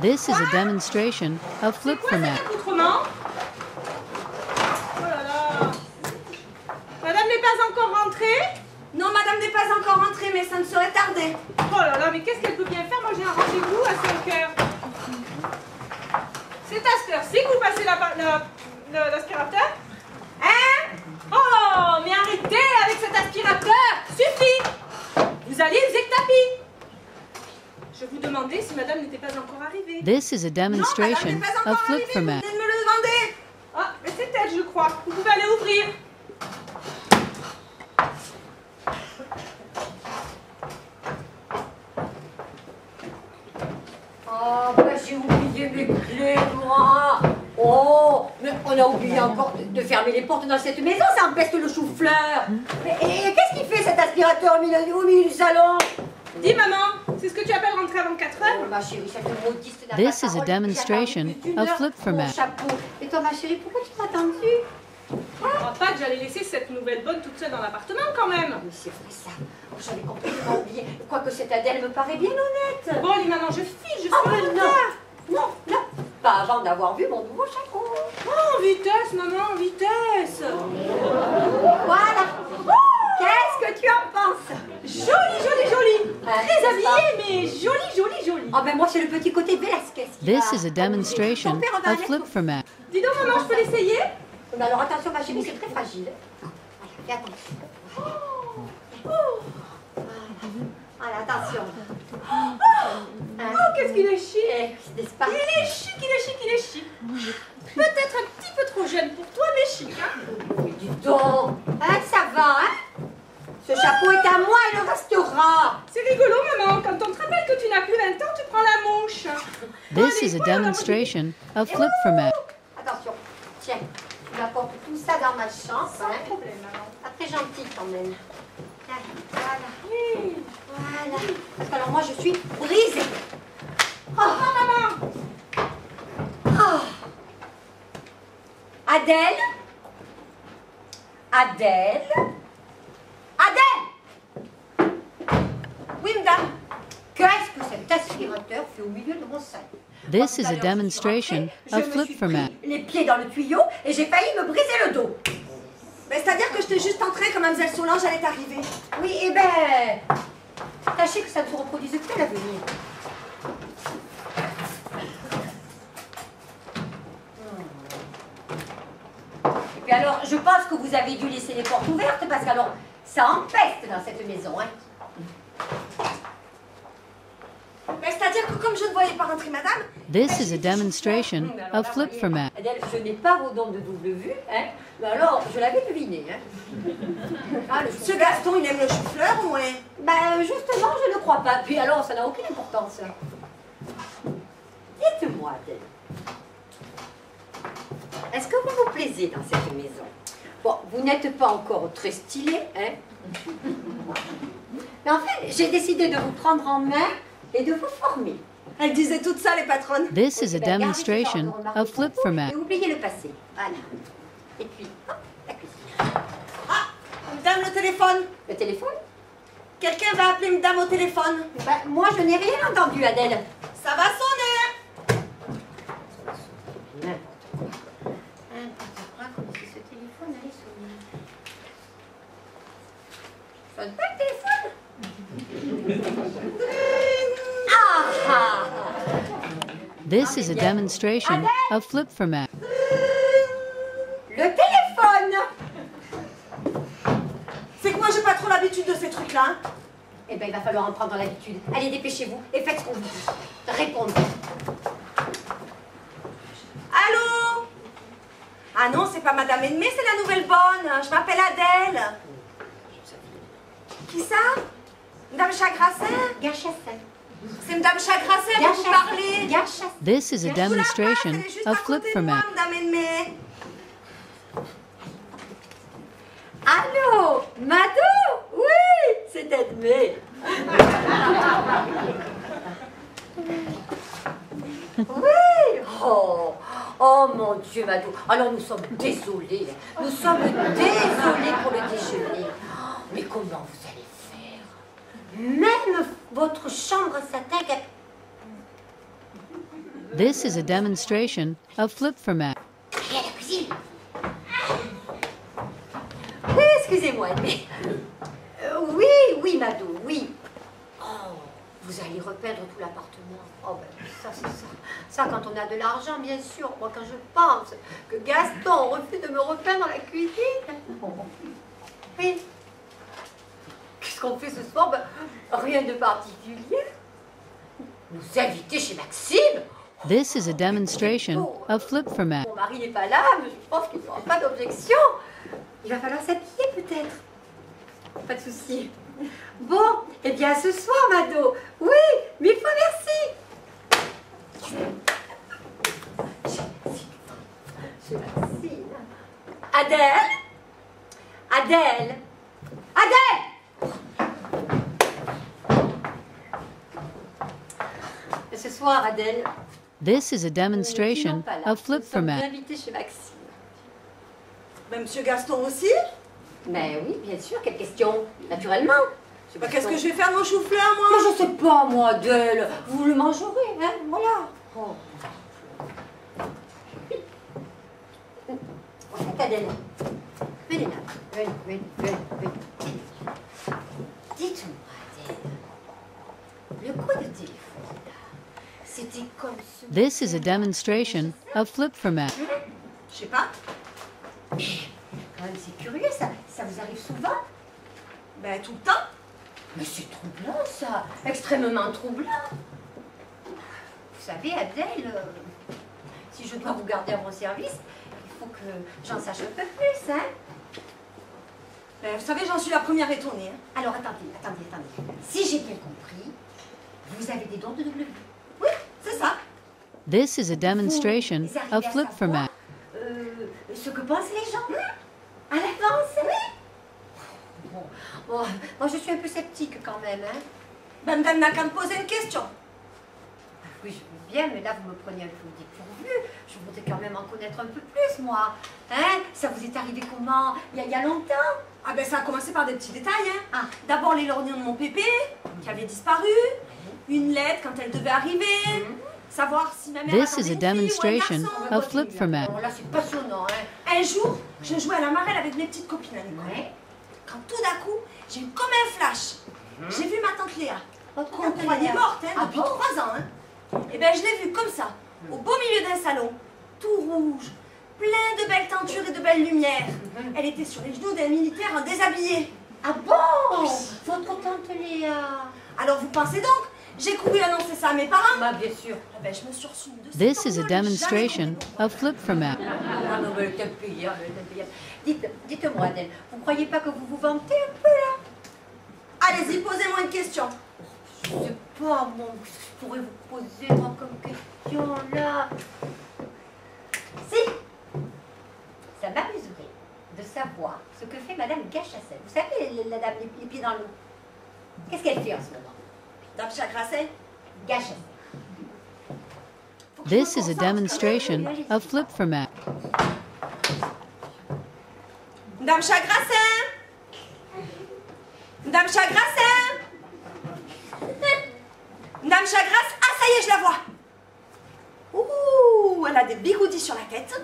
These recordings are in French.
This is a demonstration of flip-format. Autrement. Oh là là. Madame n'est pas encore rentrée? Non, madame n'est pas encore rentrée, mais ça ne saurait tarder. Oh là là, mais qu'est-ce qu'elle peut bien faire? Moi j'ai un rendez-vous à 5 heures. C'est à cette heure-ci que vous passez l'aspirateur? Hein? Oh, mais arrêtez avec cet aspirateur! Suffit! Vous allez le tapis. Je vous demandais si madame n'était pas encore arrivée. This is a demonstration non, madame n'est pas of encore arrivée, flip-format. vous venez de me le demander. Ah, mais c'est elle, je crois. Vous pouvez aller ouvrir. Oh, bah j'ai oublié mes clés, moi. Oh, mais on a oublié encore de fermer les portes dans cette maison, ça empeste le chou-fleur. Mais et qu'est-ce qu'il fait cet aspirateur au milieu du salon? Dis maman, c'est ce que tu appelles rentrer avant 4 heures? Oh, ma chérie, cette maudite n'a This pas is a parole. demonstration J'ai attendu of une heure flip-format. pour mon chapeau. Et toi, ma chérie, pourquoi tu m'as attendu? Je ne crois pas que j'allais laisser cette nouvelle bonne toute seule dans l'appartement quand même. Mais c'est vrai ça, j'avais complètement oublié. Quoique cette Adèle me paraît bien honnête. Bon, allez maman, je file, je suis Oh, en mais retard. non, pas avant d'avoir vu mon nouveau chapeau. Oh, en vitesse maman, en vitesse. Voilà. Qu'est-ce que tu en penses? Joli, joli, joli. Très n'est-ce habillé, mais joli, joli, joli. Oh ben moi c'est le petit côté Velasquez. This is a demonstration of flip-format. Dis donc maman, je peux l'essayer? Mais alors attention ma chérie, c'est très fragile. Voilà, fais attention. Voilà, attention. Oh, qu'est-ce qu'il est chic. N'est-ce pas? Il est chic, il est chic, il est chic. Peut-être un petit peu trop jeune pour toi, mais chic, hein. Mais dis donc, hein, ça va, hein? Ce chapeau est à moi et le restera. C'est rigolo maman, quand on te rappelle que tu n'as plus 20 ans, tu prends la mouche. This is a demonstration of flip-format. Attention, tiens, tu m'apportes tout ça dans ma chambre. Sans problème maman. Pas très gentil quand même. Tiens, voilà. Oui. Voilà. Parce que alors moi je suis brisée. Oh, Maman. oh. Adèle? Adèle? Adèle? Oui, madame. Qu'est-ce que cet aspirateur fait au milieu de mon salon? This is a demonstration Je of me suis flip-format. pris les pieds dans le tuyau et j'ai failli me briser le dos. Ben, c'est-à-dire que j'étais juste entrée quand Mademoiselle Solange allait arriver. Oui, eh ben, tâchez que ça ne se reproduise plus à l'avenir. Et puis alors, je pense que vous avez dû laisser les portes ouvertes parce que alors, ça empeste dans cette maison, hein. Ben, c'est-à-dire que comme je ne voyais pas rentrer madame... This is a demonstration of flip-format. Adèle, je n'ai pas vos dons de double vue, hein. Mais alors, je l'avais deviné, hein. Ah, le Ce Gaston, il aime le chou-fleur, au moins. Ben, justement, je ne crois pas. Puis alors, ça n'a aucune importance. Dites-moi, Adèle, est-ce que vous vous plaisez dans cette maison? Bon, vous n'êtes pas encore très stylé, hein? Mais en fait, j'ai décidé de vous prendre en main et de vous former. Elle disait tout ça, les patronnes. This is a demonstration of flip-format. Et oubliez le passé. Voilà. Et puis, hop, la cuisine. Ah, madame, le téléphone. Le téléphone? Quelqu'un va appeler madame au téléphone. Ben, moi, je n'ai rien entendu, Adèle. Ça va sonner. N'importe quoi. N'importe quoi, comme si ce téléphone allait sonner. Sonne pas le téléphone? Ah ah! This is a demonstration of flip-format. Le téléphone! C'est que moi, j'ai pas trop l'habitude de ces trucs-là. Hein. Eh bien, il va falloir en prendre l'habitude. Allez, dépêchez-vous et faites ce qu'on vous dit. Répondez. Allô? Ah non, c'est pas madame Edmé, c'est la nouvelle bonne. Je m'appelle Adèle. Qui ça? Madame Chagrassin? Gachassin. C'est madame Chagrassin dont vous parlez. Gachassin. This is a demonstration Elle est juste of à côté de moi, flip-format. madame Edmé. Allô? Mado? Oui, c'est Edmé. Oui. Oh, oh mon Dieu, Mado. Alors nous sommes désolés. Nous sommes désolés pour le déjeuner. Oh, mais comment vous allez faire? Même votre chambre à satin... This is a demonstration of flip-format. Allez à la cuisine. Oui, excusez-moi, mais... oui, Mado, oui. Oh, vous allez repeindre tout l'appartement. Oh, ben, ça, c'est ça. Ça, quand on a de l'argent, bien sûr. Moi, quand je pense que Gaston refuse de me repeindre la cuisine... Oui. Qu'est-ce qu'on fait ce soir? Ben, rien de particulier. Nous inviter chez Maxime. This is a demonstration of flip-format. Mon mari n'est pas là, mais je pense qu'il n'y aura pas d'objection. Il va falloir s'habiller peut-être. Pas de souci. Bon, eh bien ce soir, Mado. Oui, 1000 fois merci. Je Maxime. Adèle. Adèle. Adèle. Ce soir, Adèle. This is a demonstration of flip-format. Nous sommes invités chez Maxime. Mais Monsieur Gaston aussi? Mais oui, bien sûr, quelle question? Naturellement. Bah, qu'est-ce que je vais faire de mon chou-fleur, moi? Mais je sais pas, moi, Adèle. Vous le mangerez, hein? Voilà. Oh. Adèle. Venez là. Venez. Dites-moi, Adèle. Le coup de téléphone, là, c'était comme ce... This is a demonstration of flip-format. Je sais pas. Mais, quand même, c'est curieux, ça vous arrive souvent? Ben, tout le temps. Mais c'est troublant, ça. Extrêmement troublant. Vous savez, Adèle, si je dois vous garder à mon service, il faut que j'en sache un peu plus, hein? Ben, vous savez, j'en suis la première étonnée. Hein. Alors, attendez. Si j'ai bien compris, vous avez des dons de double vie. Oui, c'est ça. This is a demonstration Vous arrivez of à flip-format. savoir, ce que pensent les gens, à l'avance, oui. Bon, moi, je suis un peu sceptique quand même, hein. Ben, madame n'a qu'à me poser une question. Oui, je veux bien, mais là, vous me prenez un peu au dépourvu. Je voudrais quand même en connaître un peu plus, moi. Hein? Ça vous est arrivé comment? Il y a longtemps? Ah ben, ça a commencé par des petits détails, hein. Ah. D'abord, les lorgnons de mon pépé, qui avait disparu. Une lettre quand elle devait arriver. Savoir si ma mère This attendait is a une fille ou un demonstration garçon. of flip-format. Alors là, c'est passionnant, hein. Un jour, je jouais à la marelle avec mes petites copines à l'école. Ouais. Quand tout d'un coup, j'ai eu comme un flash. J'ai vu ma tante Léa, Votre qu'on tante croyait Léa. morte hein, Ah depuis bon? 3 ans. Hein. Et ben je l'ai vue comme ça, au beau milieu d'un salon, tout rouge, plein de belles tentures et de belles lumières. Elle était sur les genoux d'un militaire en déshabillé. Ah bon? Votre tante Léa. Alors vous pensez donc, j'ai couru annoncer ça à mes parents. Bah, bien sûr. Ah ben, je me suis reçue de This is a demonstration of flip-format. Ah non, mais elle est impayable, elle est impayable. Dites-moi, Adèle, vous croyez pas que vous vous vantez un peu, là? Allez-y, posez-moi une question. Je sais pas, moi, je pourrais vous poser, moi, comme question, là. Si. Ça m'amuserait de savoir ce que fait Madame Gachassel. Vous savez, la dame les pieds dans l'eau. Qu'est-ce qu'elle fait en ce moment? Dame Chagrasset. Gachassel. This is a demonstration of flip-format. Dame Chagrasset. Dame Chagrasset. Dame Chagras. Ah, ça y est, je la vois. Ouh, elle a des bigoudis sur la tête.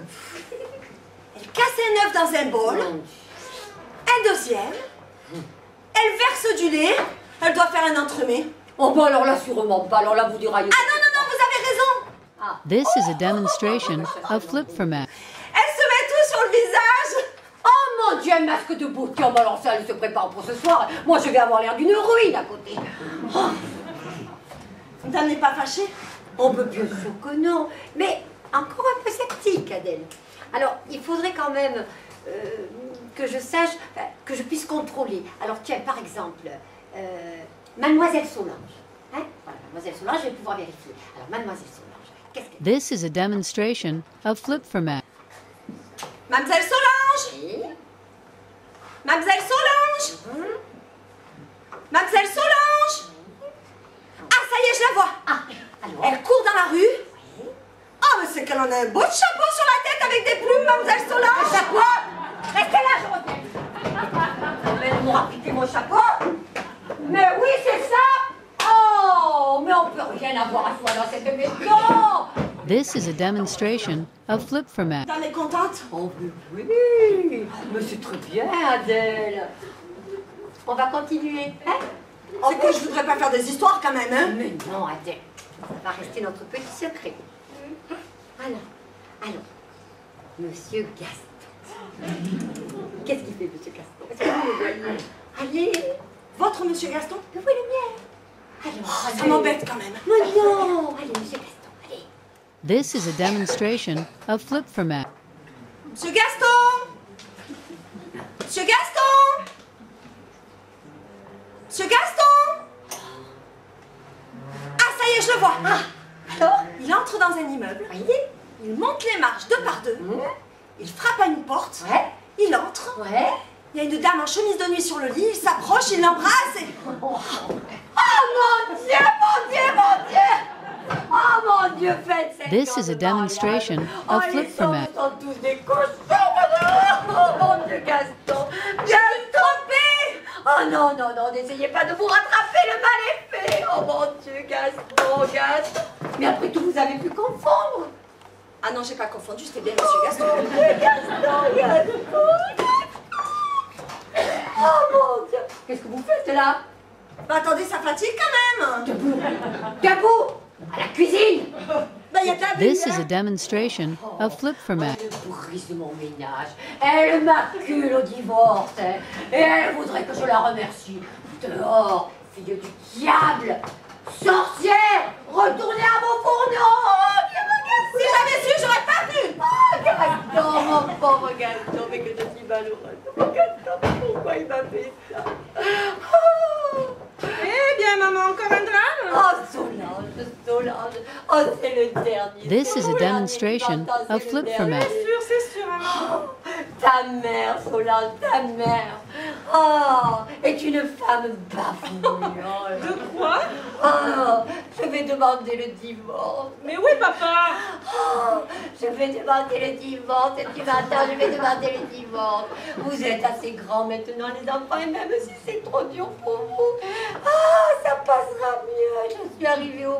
Elle casse un œuf dans un bol. Un deuxième. Elle verse du lait. Elle doit faire un entremets. Oh, bah alors là, sûrement pas. Alors là, vous diraillez. Ah non, vous avez raison. Ah. This is a demonstration of flip-format. Elle se met tout sur le visage. Oh mon Dieu, un masque de beauté. Oh, bah alors ça, elle se prépare pour ce soir. Moi, je vais avoir l'air d'une ruine à côté. Oh. Dame n'est pas fâchée. Oh, bah bien sûr que non. Mais encore un peu sceptique, Adèle. Alors, il faudrait quand même que je sache, que je puisse contrôler. Alors, tiens, par exemple, Mademoiselle Solange. Hein? Voilà, Mademoiselle Solange, je vais pouvoir vérifier. Alors, Mademoiselle Solange, qu'est-ce qu'elle This is a demonstration of flip-format. Mademoiselle Solange. fait? Mademoiselle Solange. Mademoiselle Solange. Ah, ça y est, je la vois. Ah, alors? Elle court dans la rue. Ah, mais c'est qu'elle en a un beau chapeau sur la tête avec des plumes, Mademoiselle Solange. Chapeau? Restez là, je reviens. Mais elle m'aura piqué mon chapeau. Mais oui, c'est ça. Oh, mais on peut rien avoir à soi dans cette maison. This is a demonstration of flip-format. Dame est contente? Oh, oui, mais c'est très bien, Adèle. On va continuer, hein? C'est que je voudrais pas faire des histoires quand même, hein? Mais non, Adèle, ça va rester notre petit secret. Alors, Monsieur Gaston. Qu'est-ce qu'il fait, Monsieur Gaston? Est-ce que vous le voyez? Allez, Votre Monsieur Gaston? oui, le mien. Alors, Ça m'embête quand même. Mais non, allez, Monsieur Gaston, allez. This is a demonstration of flip-format. Monsieur Gaston! Monsieur Gaston! Monsieur Gaston! Ah, ça y est, je le vois. Ah, alors, il entre dans un immeuble. Oui. Il monte les marches deux par deux. Il frappe à une porte. Ouais. Il entre. Ouais. Il y a une dame en chemise de nuit sur le lit. Il s'approche, il l'embrasse et... Oh mon Dieu, mon Dieu, mon Dieu! Oh mon Dieu, faites cette This is a demonstration of flip-format. Ils sont tous des cochons! Oh mon Dieu, Gaston! Bien trompé! Oh non, non, non, n'essayez pas de vous rattraper, le mal est fait! Oh mon Dieu, Gaston, Gaston! Mais après tout, vous avez pu confondre! Ah non, j'ai pas confondu, c'était bien Monsieur Gaston. Gaston, Gaston! Oh mon Dieu! Qu'est-ce que vous faites là? Bah attendez, ça fatigue quand même. Debout! Debout! À la cuisine! Bah il y a de la This vie, is hein. a demonstration of flip-format. Elle brise mon ménage, elle m'accule au divorce, hein, et elle voudrait que je la remercie. Dehors, fille du diable, sorcière, retournez à vos fourneaux. Oh, Si j'avais su, j'aurais pas venu. oh, Gaston, mon pauvre Gaston, mais que je suis malheureuse. Mon Gaston, pourquoi il m'a fait ça? Oh. Eh bien, maman, encore un drame? Oh, Solange, Solange, oh, c'est le dernier. This c'est is a le dernier demonstration qui m'entend, of c'est le flip-format. dernier. C'est sûr, maman. Oh, ta mère, Solange, ta mère. Oh, est une femme bafouille. De quoi? Oh, je vais demander le divorce. Mais oui, papa. Oh, je vais demander le divorce. Et tu m'attends, je vais demander le divorce. Vous êtes assez grands maintenant, les enfants, et même si c'est trop dur pour vous, ça passera mieux. Je suis arrivée au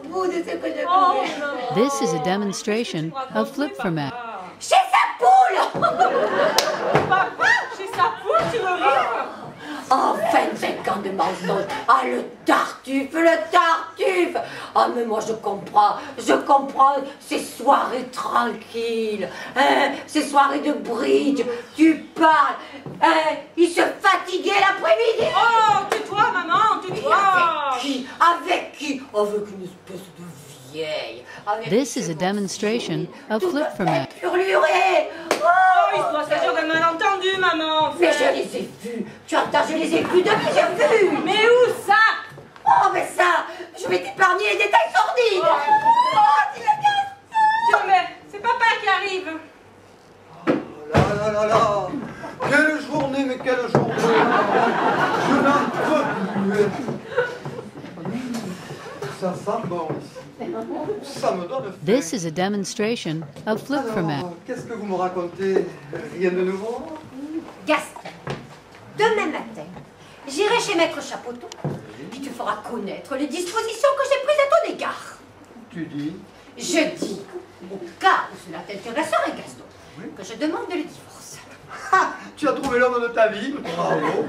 bout de ce que je voulais faire. This is a demonstration of flip-format. Chez sa poule. Papa, chez sa poule, tu veux rire? Oh, 25 ans de mensonge. Ah, le tartuffe, le tartuffe. Ah, mais moi, je comprends ces soirées tranquilles, hein, ces soirées de bridge. Tu parles, hein, il se fatiguait l'après-midi. Oh, tais-toi, maman, Et tais-toi. avec qui? Avec qui? Avec une espèce de vieille. Avec This qui is a se demonstration of tout me flip-format. fait hurlurer. Oh, il doit s'agir d'un malentendu, maman. Mais je les ai vus. Tu entends, je les ai vus de mes yeux vus. Mais où ça? Oh, mais ça, je vais t'épargner les détails sordides. Oh, dis le Gaston. Tiens, mais c'est papa qui arrive. Oh là là là là. Quelle journée, mais quelle journée. Je n'en peux plus. Ça sent bon ici. Ça me donne faim. This is a demonstration of flip-format. Alors, qu'est-ce que vous me racontez? Rien de nouveau? Gaston, demain matin, j'irai chez Maître Chapoteau, qui te fera connaître les dispositions que j'ai prises à ton égard. Tu dis? Je dis, au cas où cela t'intéresserait, Gaston, que je demande le divorce. Ah, tu as trouvé l'homme de ta vie? Bravo.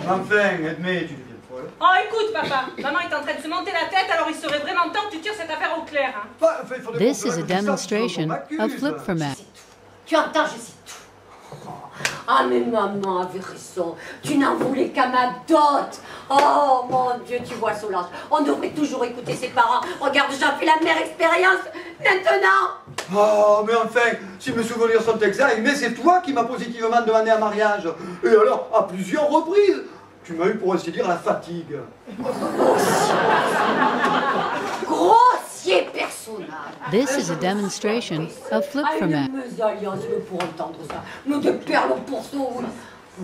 Enfin, Edmé, tu deviens folle. Oh, écoute, papa, maman est en train de se monter la tête, alors il serait vraiment temps que tu tires cette affaire au clair. Hein. Enfin, il faudrait This qu'on is a fasse ça, demonstration sinon on of m'accuse. flip-format. Je sais tout. Tu entends, je sais tout. Ah, mais maman avait raison. Tu n'en voulais qu'à ma dot. Oh, mon Dieu, tu vois, Solange, on devrait toujours écouter ses parents. Regarde, j'en fais la meilleure expérience maintenant. Oh, mais enfin, si mes souvenirs sont exacts, mais c'est toi qui m'as positivement demandé un mariage. Et alors, à plusieurs reprises. Tu m'as eu, pour ainsi dire, la fatigue. Grossier personnage. This is a demonstration of flip-format. Ah, une mésalliance pour entendre ça. Nous de perles au pourceau, oui.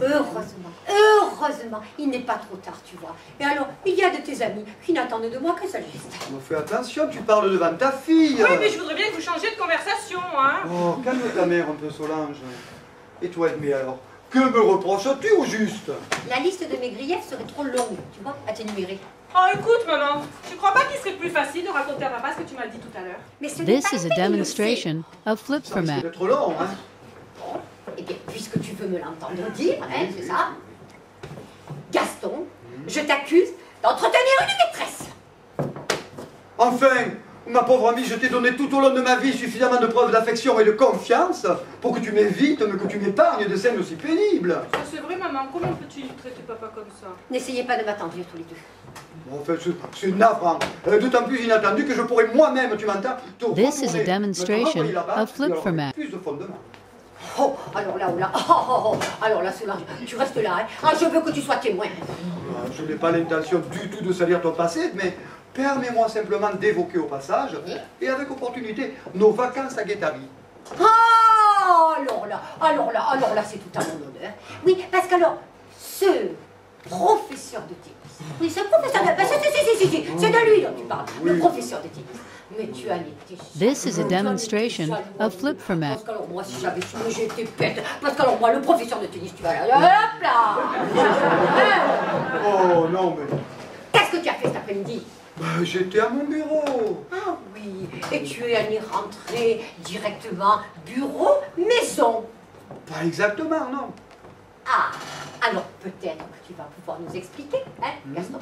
Heureusement, il n'est pas trop tard, tu vois. Et alors, il y a de tes amis qui n'attendent de moi qu'un seul geste. Oh, fais attention, tu parles devant ta fille. Oui, mais je voudrais bien que vous changiez de conversation, hein. Oh, calme ta mère un peu, Solange. Et toi, Edmé, alors? Que me reproches-tu au juste? La liste de mes griefs serait trop longue, tu vois, à t'énumérer. Oh, écoute, maman, tu crois pas qu'il serait plus facile de raconter à papa ce que tu m'as dit tout à l'heure? Mais ce n'est This pas is a la peine, demonstration of flip Ça risque format. d'être long, hein. Bon, eh bien, puisque tu veux me l'entendre dire, hein, c'est ça? Gaston, je t'accuse d'entretenir une maîtresse. Enfin, ma pauvre amie, je t'ai donné tout au long de ma vie suffisamment de preuves d'affection et de confiance pour que tu m'évites, mais que tu m'épargnes de scènes aussi pénibles. Ça, c'est vrai, maman. Comment peux-tu traiter papa comme ça? N'essayez pas de m'attendrir tous les deux. Bon, enfin, c'est navrant. D'autant plus inattendu que je pourrais moi-même, tu m'entends, te This is a retourner, demonstration me renvoyer là-bas, of flip et alors, format. plus de fondement. Oh, alors là, oh là, alors là, Solange, tu restes là, hein. Ah, je veux que tu sois témoin. Je n'ai pas l'intention du tout de salir ton passé, mais permets-moi simplement d'évoquer au passage, et avec opportunité, nos vacances à Guétari. Oh, alors là, c'est tout à mon honneur. Oui, parce qu'alors, ce professeur de tennis, oui, ce professeur de... Si, c'est de lui dont tu parles, le professeur de tennis. Mais tu as été... This is a demonstration of flip format. Parce qu'alors, moi, si j'avais su, j'étais bête. Parce qu'alors, moi, le professeur de tennis, tu vas là, hop là. Oh non, mais... Qu'est-ce que tu as fait cet après-midi? J'étais à mon bureau. Ah oui, et tu es allé rentrer directement bureau, maison. Pas exactement, non. Ah, alors peut-être que tu vas pouvoir nous expliquer, hein, Gaston,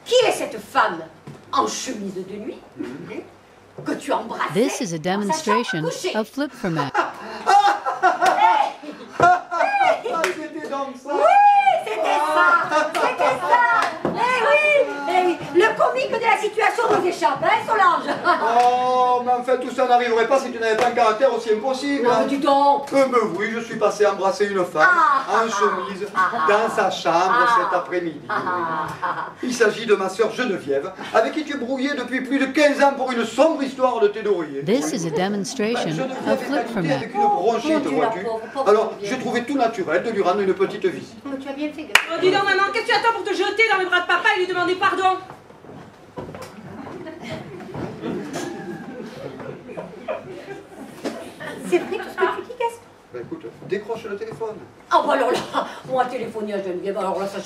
qui est cette femme en chemise de nuit que tu embrassais This is a dans sa chambre demonstration à coucher? of flip format. Ah, c'était donc ça. C'était ça. Eh oui, le comique de la situation nous échappe, hein, Solange? Oh, mais enfin, tout ça n'arriverait pas si tu n'avais pas un caractère aussi impossible. Non, mais dis donc. Mais oui, je suis passé embrasser une femme en chemise dans sa chambre cet après-midi. Il s'agit de ma sœur Geneviève, avec qui tu brouillais depuis plus de 15 ans pour une sombre histoire de thé d'oreiller. This is a demonstration of Geneviève flip est format. avec une bronchite, Mon Dieu, la vois-tu. pauvre Alors, Geneviève. j'ai trouvé tout naturel de lui rendre une petite visite. Mais tu as bien fait, Oh, dis donc, maman, qu'est-ce que tu attends pour te jeter dans les bras de papa et lui demander pardon? C'est vrai tout ce que tu dis, Gaston? Ben écoute, décroche le téléphone. Ah bah alors là, moi téléphoner à Geneviève, alors là, ça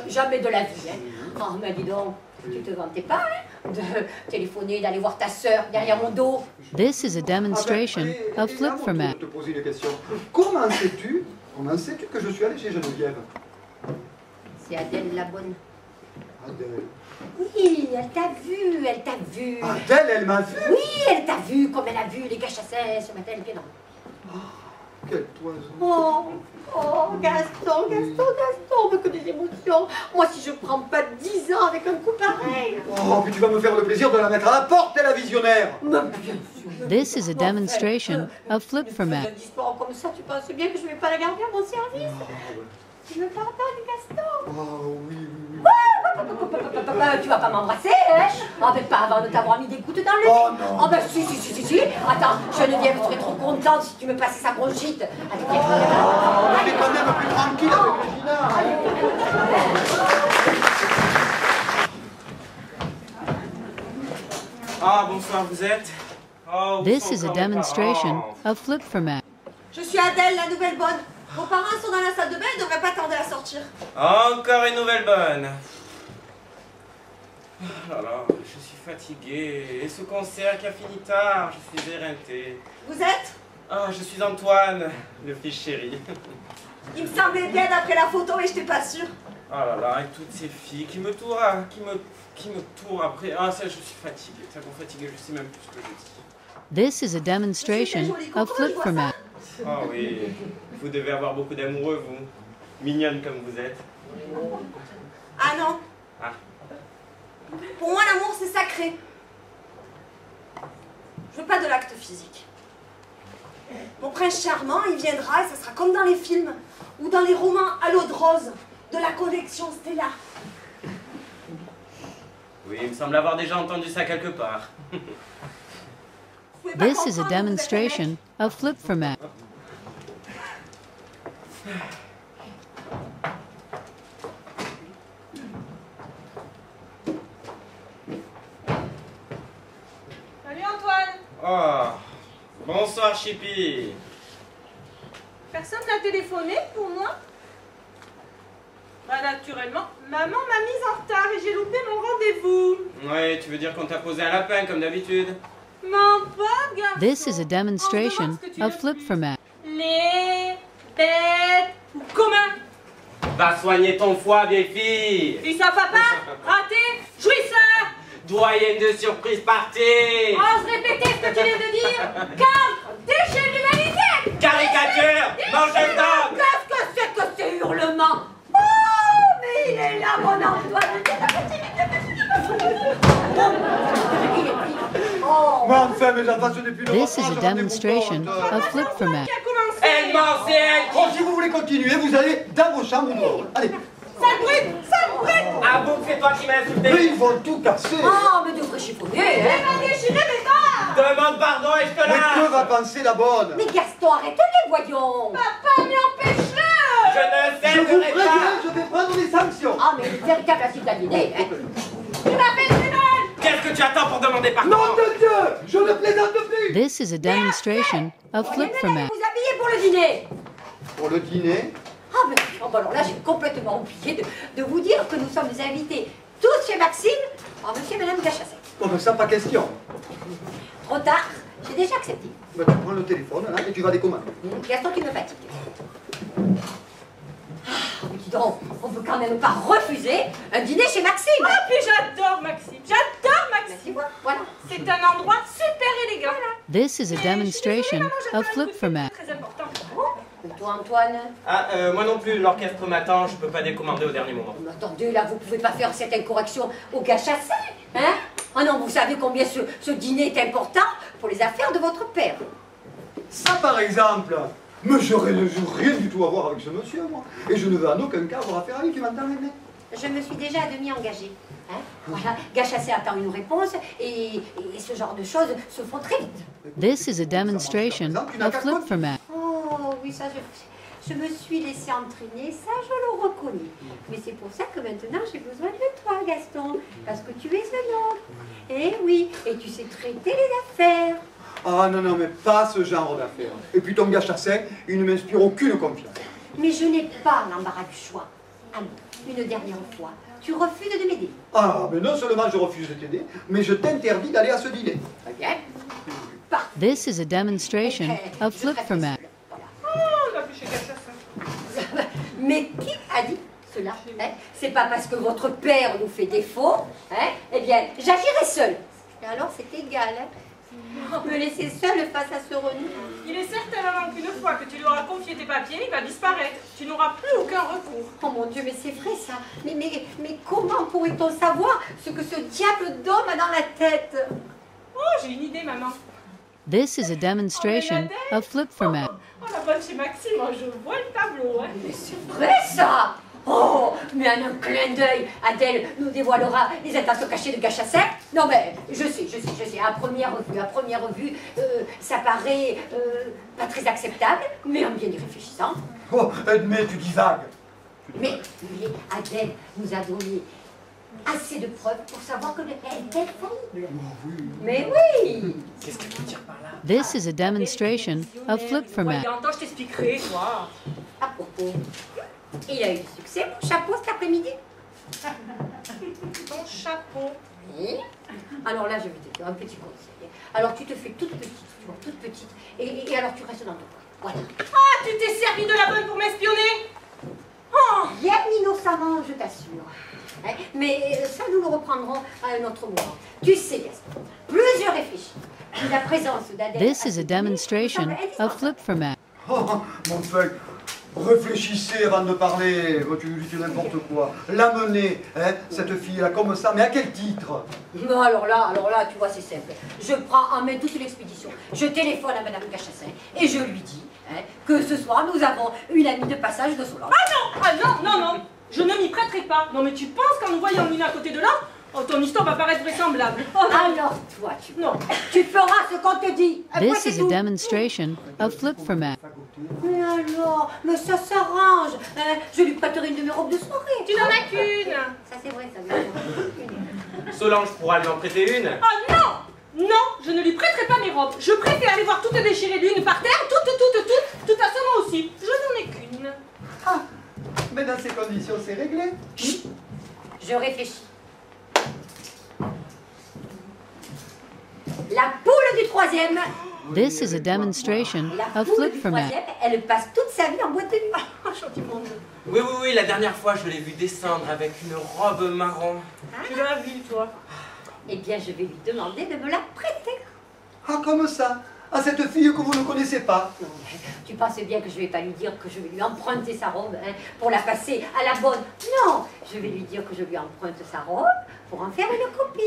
jamais de la vie, hein. Oh, mais dis donc, tu te vantais pas, hein, de téléphoner, d'aller voir ta sœur derrière mon dos. This is a demonstration of flip Je format. te poser une question. Comment sais-tu que je suis allé chez Geneviève? C'est Adèle la bonne. Adèle. Oui, elle t'a vu. Adèle, elle m'a vu. Oui, elle t'a vu, comme elle a vu les gars chassaient ce matin, les non. Quel poison. Oh, Gaston, mais que des émotions. Moi, si je prends pas 10 ans avec un coup pareil. Oh, puis tu vas me faire le plaisir de la mettre à la porte, la visionnaire. Mais bien sûr. This is a demonstration of flip format. Une histoire comme ça, tu penses bien que je vais pas la garder à mon service? Tu me pardonnes, Gaston? Oh, oui. Tu vas pas m'embrasser, hein? Ah, mais pas avant de t'avoir mis des gouttes dans le nez. Oh non. Ah, ben si. Attends, Geneviève serait trop contente si tu me passais sa bronchite. Allez, viens. On est quand même plus tranquille avec Régina. Ah, bonsoir, vous êtes? Oh, où This sont is a encore mes demonstration parents? of flip format. Je suis Adèle, la nouvelle bonne. Vos parents sont dans la salle de bain, ils devraient pas tarder à sortir. Encore une nouvelle bonne. Oh là là, je suis fatigué. Et ce concert qui a fini tard, je suis éreinté. Vous êtes? Ah, je suis Antoine, le fils chéri. Il me semblait bien d'après la photo et j'étais pas sûre. Oh là là, et toutes ces filles qui me tourent, qui me tourent après. Ah, ça, je suis fatigué. Ça me fatigue, je sais même plus ce que je dis. This is a demonstration of flip format. Ah oui, vous devez avoir beaucoup d'amoureux, vous. Mignonne comme vous êtes. Ah non. Ah. Pour moi, l'amour, c'est sacré. Je veux pas de l'acte physique. Mon prince charmant, il viendra et ça sera comme dans les films ou dans les romans à l'eau de rose de la collection Stella. Oui, il me semble avoir déjà entendu ça quelque part. Vous pouvez pas This is a comprendre, vous êtes un mec. demonstration of flip format. Salut Antoine. Oh, bonsoir Chippy. Personne n'a téléphoné pour moi? Bah naturellement, maman m'a mise en retard et j'ai loupé mon rendez-vous. Ouais, tu veux dire qu'on t'a posé un lapin comme d'habitude? Mon pauvre garçon. This is a demonstration of flip-format. Les bêtes ou commun. Va soigner ton foie, vieille fille. Fils à papa, raté, jouisseur. Doyenne de surprise partie. Ose répéter ce que tu viens de dire. Calme, déchet de l'humanité. Caricature, mange d'homme. Qu'est-ce que c'est que ces hurlements? Oh, mais il est là, mon Antoine. Oh. Mais enfin, mes enfants, ce n'est plus le This is repas, a je rendez-vous demonstration compte. of flip-format. Qui a commencé? Elle ment, c'est elle Oh, si vous voulez continuer, vous allez dans vos chambres dehors. Allez. Sale brute, sale brute. Ah bon, c'est toi qui m'as Mais insulté. ils vont tout casser. Oh, mais devrait chiffonner, Elle hein. m'a déchiré mes dents. Demande pardon et je te Mais que lâche. va penser la bonne? Mais Gaston, arrête-les, voyons. Papa, mais empêche-le. Je ne Je vous céderai préviens, pas. je vais prendre des sanctions. Ah, mais une véritable citadinée, hein. Tu m'as fait du mal. Qu'est-ce que tu attends pour demander pardon? Nom de Dieu, je ne plaisante plus. This is a demonstration of flip-format. Vous habillez pour le dîner. Pour le dîner, Ah, mais oh, bah alors là, j'ai complètement oublié de vous dire que nous sommes invités tous chez Maxime par monsieur et madame Gachasset. comme ça, pas question. Trop tard, j'ai déjà accepté. Bah, tu prends le téléphone là, et tu vas les commander. Gaston, tu me fatigues. Ah, mais dis donc, on peut quand même pas refuser un dîner chez Maxime. Ah, puis j'adore Maxime. J'adore Merci, Maxime. voilà. C'est un endroit super élégant. This is a demonstration of flip-format. Très important. Et toi, Antoine? Ah, moi non plus, l'orchestre m'attend, je peux pas décommander au dernier moment. Mais attendez, là, vous pouvez pas faire cette incorrection au Gachasset, hein? Ah non, vous savez combien ce dîner est important pour les affaires de votre père. Ça, par exemple. Mais je n'ai rien du tout à voir avec ce monsieur, moi. Et je ne veux en aucun cas avoir affaire à lui, tu m'entends, Aimé? Je me suis déjà à demi engagée. Hein? Voilà, Gachasset attend une réponse et ce genre de choses se font très vite. This is a demonstration of flip-format. Oh oui, ça je me suis laissée entraîner, ça je le reconnais. Mais c'est pour ça que maintenant j'ai besoin de toi, Gaston, parce que tu es un homme. Eh oui, et tu sais traiter les affaires. Ah non, non, mais pas ce genre d'affaires. Et puis ton gars Chassin, il ne m'inspire aucune confiance. Mais je n'ai pas l'embarras du choix. Alors, une dernière fois, tu refuses de m'aider. Ah, mais non seulement je refuse de t'aider, mais je t'interdis d'aller à ce dîner. Très bien. Parfait. This is a demonstration of Je ferai flip-format. Voilà. Oh, on va plus chez Gachassin. Mais qui a dit cela, hein? C'est pas parce que votre père nous fait défaut, hein? Eh bien, j'agirai seule. Et alors, c'est égal, hein? Me laisser seule face à ce Renou. Il est certain maman qu'une fois que tu lui auras confié tes papiers, il va disparaître. Tu n'auras plus aucun recours. Oh mon Dieu, mais c'est vrai ça. Mais comment pourrait-on savoir ce que ce diable d'homme a dans la tête? Oh, j'ai une idée, maman. This is a demonstration of flip-format. Oh, la bonne chez Maxime, oh, je vois le tableau, hein. Mais c'est vrai ça. Oh, mais en un clin d'œil, Adèle nous dévoilera les intentions cachées de Gachasset. Non mais, je sais, à première vue, ça paraît pas très acceptable, mais en bien y réfléchissant. Oh, mais tu divagues. Mais Adèle nous a donné assez de preuves pour savoir que elle est infaillible. Mais oui. Qu'est-ce que tu veux dire par là? This is a demonstration of flip-format. Voyons, je t'expliquerai, toi. À propos, il a eu du succès, mon chapeau, cet après-midi. Ton chapeau. Oui. Alors là, je vais te dire un petit conseil. Alors tu te fais toute petite, tu vois, toute petite, et alors tu restes dans ton coin. Voilà. Ah, tu t'es servi de la bonne pour m'espionner. Oh, Bien innocemment, je t'assure. Hein, mais ça, nous le reprendrons à un autre moment. Tu sais, Gaston, plus je réfléchis, plus la présence d'Adèle... This is a demonstration of flip-format. Oh, mon feuille, réfléchissez avant de parler. Oh, tu dis n'importe quoi. L'amener, hein, cette fille-là, comme ça, mais à quel titre? Non, alors là, tu vois, c'est simple. Je prends en main toute l'expédition. Je téléphone à Madame Gachassin et je lui dis hein, que ce soir, nous avons une amie de passage de Solange. ah non, je ne m'y prêterai pas. Non, mais tu penses qu'en nous voyant l'une à côté de l'autre, oh, ton histoire va paraître vraisemblable. Oh, non. Alors toi, tu feras ce qu'on te dit. Après, This c'est is a tout. demonstration of flip-format. Mais alors, mais ça s'arrange. Hein, je lui prêterai une de mes robes de soirée. Tu n'en as qu'une. Ça, c'est vrai, ça. Solange pourra lui en prêter une. Oh non, je ne lui prêterai pas mes robes. Je préfère aller voir toutes déchirées l'une par terre, toute façon moi aussi. Je n'en ai qu'une. Ah, mais dans ces conditions, c'est réglé. Je réfléchis. La poule du troisième. This is a demonstration La of poule du flip-format. troisième, elle passe toute sa vie en boîte de nuit. Oh, gentil monde. Oui, la dernière fois, je l'ai vu descendre avec une robe marron. Tu l'as vu, toi. Eh bien, je vais lui demander de me la prêter. Ah, comme ça. À cette fille que vous ne connaissez pas. Non, mais tu penses bien que je vais pas lui dire que je vais lui emprunter sa robe hein, pour la passer à la bonne. Non, je vais lui dire que je lui emprunte sa robe pour en faire une copie.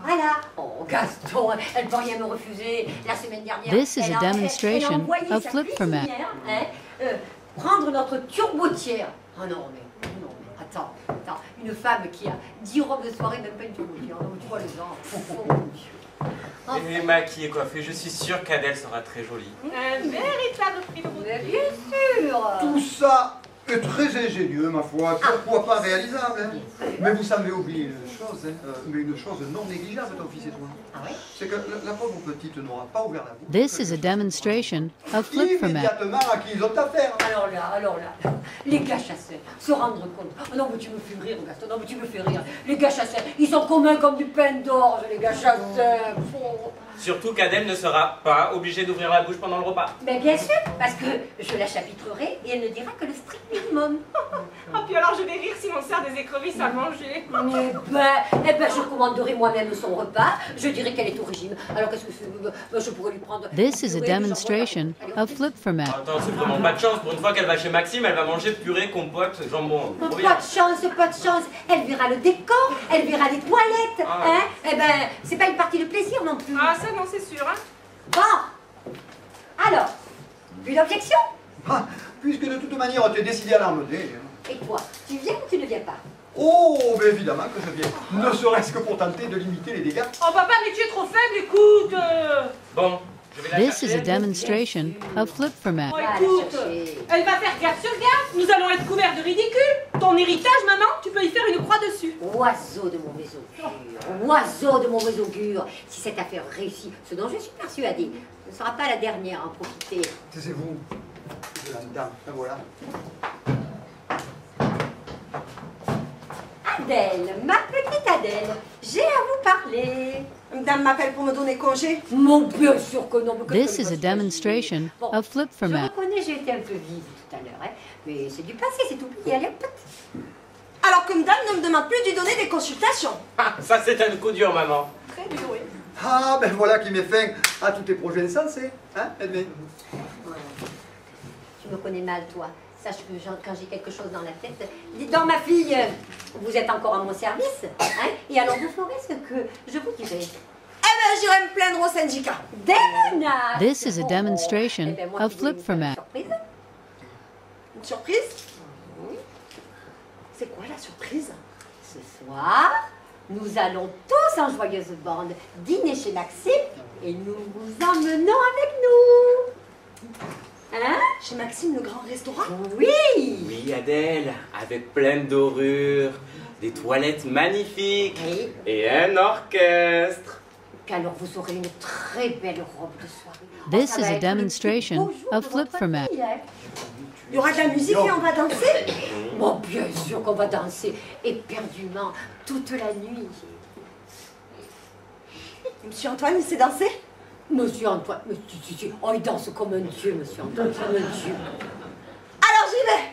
Voilà. Oh, Gaston, elle peut rien me refuser. La semaine dernière, This is elle a demonstration elle a envoyé of sa flip-format. cuisinière, prendre notre turbotière. Oh non, mais attends. Une femme qui a 10 robes de soirée, même pas une turbotière. Non, tu vois les gens. Oh, mon Dieu. Et maquillée et coiffée, je suis sûre qu'Adèle sera très jolie. Un véritable prix de Mais beauté. bien sûr. Tout ça est très ingénieux, ma foi. Pourquoi pas réalisable, hein. Mais vous savez oublier une chose, hein, mais une chose non négligeable, ton fils et toi. Ah oui? C'est que la pauvre petite n'aura pas ouvert la bouche. This is a demonstration of flip-format. Immédiatement à qui ils ont affaire. Alors là, les gars chasseurs, se rendre compte. Oh non, mais tu me fais rire, Gaston, non, mais tu me fais rire. Les gars chasseurs, ils sont communs comme du pain d'orge, les gars chasseurs. Oh. Surtout qu'Adèle ne sera pas obligée d'ouvrir la bouche pendant le repas. Mais bien sûr, parce que je la chapitrerai et elle ne dira que le strict minimum. Oh, puis alors je vais rire si on sert des écrevisses à manger. Eh ben, je commanderai moi-même son repas. Je dirai qu'elle est au régime. Alors qu'est-ce que je pourrais lui prendre? This is a demonstration of flip-format. Attends, c'est vraiment pas de chance. Pour une fois qu'elle va chez Maxime, elle va manger purée, compote, jambon. Trop bien. Pas de chance. Elle verra le décor, elle verra les toilettes. Ah. Hein? Eh ben, c'est pas une partie de plaisir non plus. Ah, ça non, c'est sûr, hein. Bon. Alors, une objection? Ah, puisque de toute manière, tu es décidé à l'emmener. Et toi, tu viens ou tu ne viens pas? Oh, mais évidemment que je viens. Ne serait-ce que pour tenter de limiter les dégâts. Oh, papa, mais tu es trop faible, écoute. Bon, je vais la This is a chercher. demonstration of flip-format. Oh, Va la écoute, chercher. elle va faire garde sur garde. Nous allons être couverts de ridicule. Ton héritage, maman, tu peux y faire une croix dessus. Oiseau de mauvais augure, si cette affaire réussit, ce dont je suis persuadée, ce ne sera pas la dernière à en profiter. C'est vous. De la dame. Ben voilà. Adèle, ma petite Adèle, j'ai à vous parler. Madame m'appelle pour me donner congé. Mon bien sûr que non. mais This que is a je demonstration Bon, of Je flip-format. reconnais, j'ai été un peu vive tout à l'heure, hein, mais c'est du passé, c'est oublié, allez hop. Alors que madame ne me demande plus de lui donner des consultations. Ah, ça c'est un coup dur, maman. Très dur, oui. Ah, ben voilà qui met fin à tous tes projets insensés. Hein, Edmé? Ouais. Tu me connais mal, toi. Sache que quand j'ai quelque chose dans la tête, dites donc ma fille, vous êtes encore à mon service, hein, et alors vous ferez ce que je vous dirai. Eh ben, j'irai me plaindre au syndicat. Des menaces. This is a demonstration Eh ben, moi of qui voulais vous faire une flip-format. surprise. Une surprise? C'est quoi la surprise? Ce soir, nous allons tous en joyeuse bande dîner chez Maxime et nous vous emmenons avec nous. Hein? Chez Maxime, le grand restaurant? Oui. Oui, Adèle, avec plein de dorures, des toilettes magnifiques Oui. et un orchestre. Puis alors vous aurez une très belle robe de soirée. This Ça is va a être le plus demonstration beau jour of de votre flip-format. vie, hein. Il y aura de la musique et on va danser? Bon, bien sûr qu'on va danser éperdument toute la nuit. Monsieur Antoine, il sait danser? Monsieur Antoine, oh, il danse comme un dieu, monsieur Antoine, comme un dieu. Alors j'y vais!